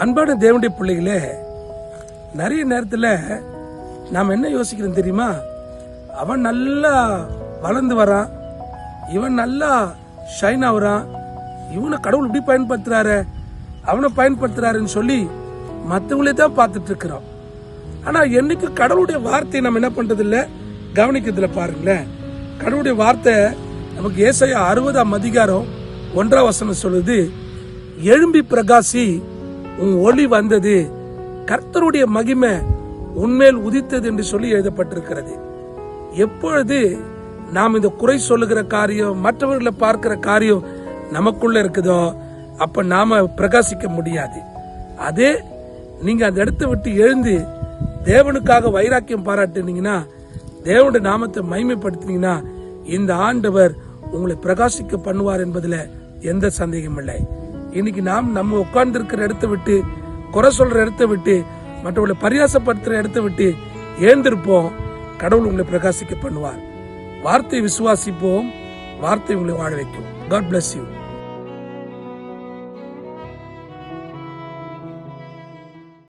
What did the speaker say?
அன்பான தேவனுடைய பிள்ளைகளே, நிறைய நேரத்தில் நாம் என்ன யோசிக்கிறோம் தெரியுமா? அவன் நல்லா வளர்ந்து வரான், இவன் நல்லா ஷைன் ஆகுறான், இவனை கடவுள் இப்படி பயன்படுத்துறாரு, அவனை பயன்படுத்துறாருன்னு சொல்லி மற்றவங்களே தான் பார்த்துட்டு இருக்கிறோம். ஆனா என்னைக்கு கடவுளுடைய வார்த்தையை நம்ம என்ன பண்றது இல்ல, கவனிக்கிறதுல பாருங்களேன். கடவுளுடைய வார்த்தை நமக்கு ஏசாயா 60ஆம் அதிகாரம் 1ஆம் வசனம் சொல்லுது, எழும்பி பிரகாசி, உன் ஒளி வந்தது, கர்த்தருடைய மகிமை உன்மேல் உதித்தது என்று சொல்லி எழுதப்பட்டிருக்கிறது. எப்பொழுது நாம் இந்த குறை சொல்லுகிற காரியம், மற்றவர்களை பார்க்கிற காரியம் நமக்குள்ள இருக்குதோ அப்ப நாம பிரகாசிக்க முடியாது. அதே நீங்க அந்த இடத்தை விட்டு எழுந்து தேவனுக்காக வைராக்கியம் பாராட்டினீங்கன்னா, தேவனுடைய நாமத்தை மகிமைப்படுத்தினீங்கன்னா, இந்த ஆண்டவர் உங்களை பிரகாசிக்க பண்ணுவார் என்பதுல எந்த சந்தேகம் இல்லை. இன்னைக்கு நாம் நம்ம உட்கார்ந்து இருக்கிற இடத்தை விட்டு, குறை சொல்ற இடத்தை விட்டு, மற்றவர்களை பரியாசப்படுத்துற இடத்தை விட்டு ஏந்திருப்போம். கடவுள் உங்களை பிரகாசிக்க பண்ணுவார். வார்த்தை விசுவாசிப்போம், வார்த்தை உங்களை வாழ வைக்கும். God bless you.